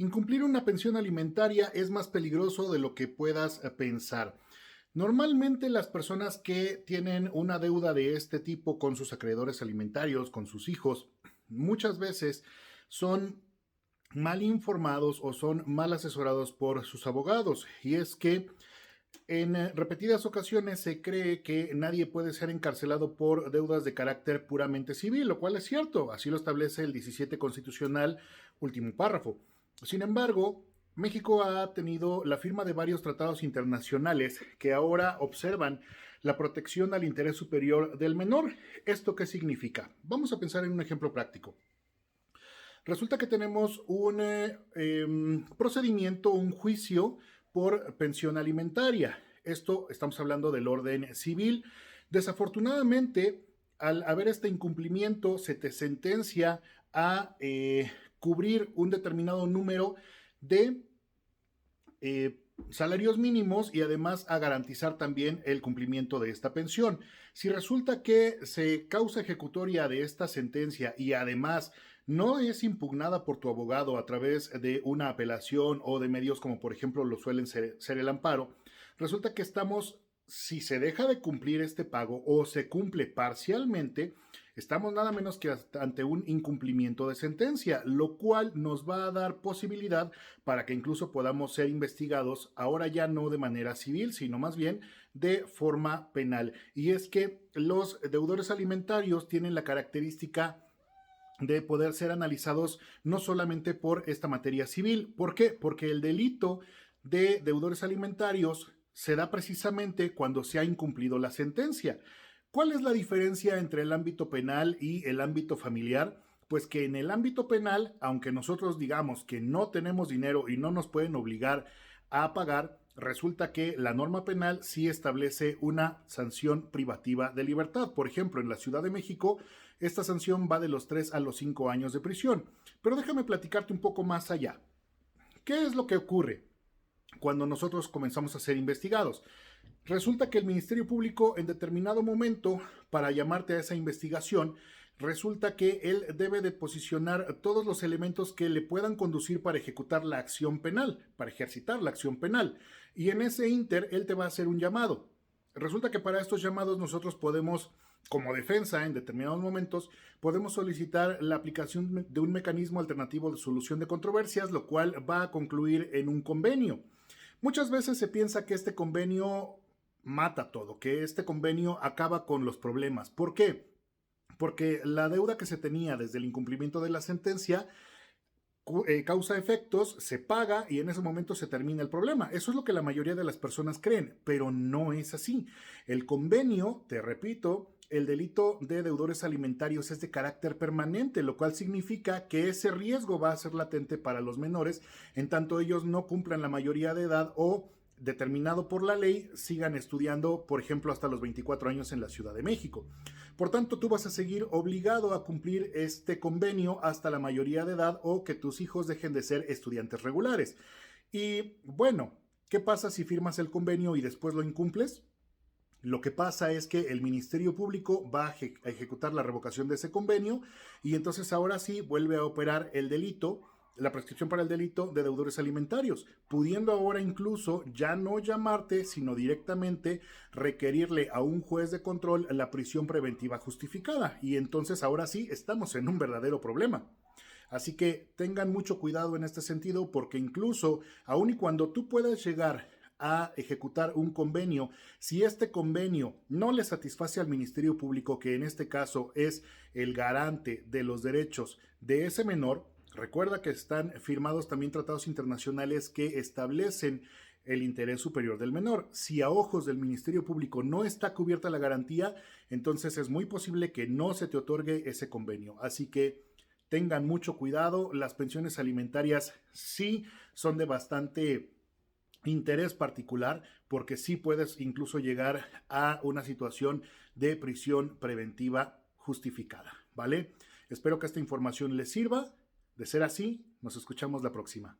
Incumplir una pensión alimentaria es más peligroso de lo que puedas pensar. Normalmente las personas que tienen una deuda de este tipo con sus acreedores alimentarios, con sus hijos, muchas veces son mal informados o son mal asesorados por sus abogados. Y es que en repetidas ocasiones se cree que nadie puede ser encarcelado por deudas de carácter puramente civil, lo cual es cierto, así lo establece el 17 constitucional, último párrafo. Sin embargo, México ha tenido la firma de varios tratados internacionales que ahora observan la protección al interés superior del menor. ¿Esto qué significa? Vamos a pensar en un ejemplo práctico. Resulta que tenemos un procedimiento, un juicio por pensión alimentaria. Esto estamos hablando del orden civil. Desafortunadamente, al haber este incumplimiento, se te sentencia a cubrir un determinado número de salarios mínimos y además a garantizar también el cumplimiento de esta pensión. Si resulta que se causa ejecutoria de esta sentencia y además no es impugnada por tu abogado a través de una apelación o de medios como por ejemplo lo suelen ser el amparo, resulta que estamos, si se deja de cumplir este pago o se cumple parcialmente, estamos nada menos que ante un incumplimiento de sentencia, lo cual nos va a dar posibilidad para que incluso podamos ser investigados, ahora ya no de manera civil, sino más bien de forma penal. Y es que los deudores alimentarios tienen la característica de poder ser analizados no solamente por esta materia civil. ¿Por qué? Porque el delito de deudores alimentarios se da precisamente cuando se ha incumplido la sentencia. ¿Cuál es la diferencia entre el ámbito penal y el ámbito familiar? Pues que en el ámbito penal, aunque nosotros digamos que no tenemos dinero y no nos pueden obligar a pagar, resulta que la norma penal sí establece una sanción privativa de libertad. Por ejemplo, en la Ciudad de México, esta sanción va de los 3 a los 5 años de prisión. Pero déjame platicarte un poco más allá. ¿Qué es lo que ocurre cuando nosotros comenzamos a ser investigados? Resulta que el Ministerio Público en determinado momento, para llamarte a esa investigación, resulta que él debe de posicionar todos los elementos que le puedan conducir para ejecutar la acción penal, para ejercitar la acción penal. Y en ese inter, él te va a hacer un llamado. Resulta que para estos llamados nosotros podemos, como defensa, en determinados momentos, podemos solicitar la aplicación de un mecanismo alternativo de solución de controversias, lo cual va a concluir en un convenio. Muchas veces se piensa que este convenio mata todo, que este convenio acaba con los problemas. ¿Por qué? Porque la deuda que se tenía desde el incumplimiento de la sentencia causa efectos, se paga y en ese momento se termina el problema. Eso es lo que la mayoría de las personas creen, pero no es así. El convenio, te repito, el delito de deudores alimentarios es de carácter permanente, lo cual significa que ese riesgo va a ser latente para los menores en tanto ellos no cumplan la mayoría de edad o determinado por la ley, sigan estudiando, por ejemplo, hasta los 24 años en la Ciudad de México. Por tanto, tú vas a seguir obligado a cumplir este convenio hasta la mayoría de edad o que tus hijos dejen de ser estudiantes regulares. Y bueno, ¿qué pasa si firmas el convenio y después lo incumples? Lo que pasa es que el Ministerio Público va a ejecutar la revocación de ese convenio y entonces ahora sí vuelve a operar el delito, la prescripción para el delito de deudores alimentarios, pudiendo ahora incluso ya no llamarte, sino directamente requerirle a un juez de control la prisión preventiva justificada. Y entonces ahora sí estamos en un verdadero problema. Así que tengan mucho cuidado en este sentido, porque incluso, aun y cuando tú puedas llegar a ejecutar un convenio, si este convenio no le satisface al Ministerio Público, que en este caso es el garante de los derechos de ese menor, recuerda que están firmados también tratados internacionales que establecen el interés superior del menor. Si a ojos del Ministerio Público no está cubierta la garantía, entonces es muy posible que no se te otorgue ese convenio. Así que tengan mucho cuidado. Las pensiones alimentarias sí son de bastante interés particular, porque sí puedes incluso llegar a una situación de prisión preventiva justificada, ¿vale? Espero que esta información les sirva. De ser así, nos escuchamos la próxima.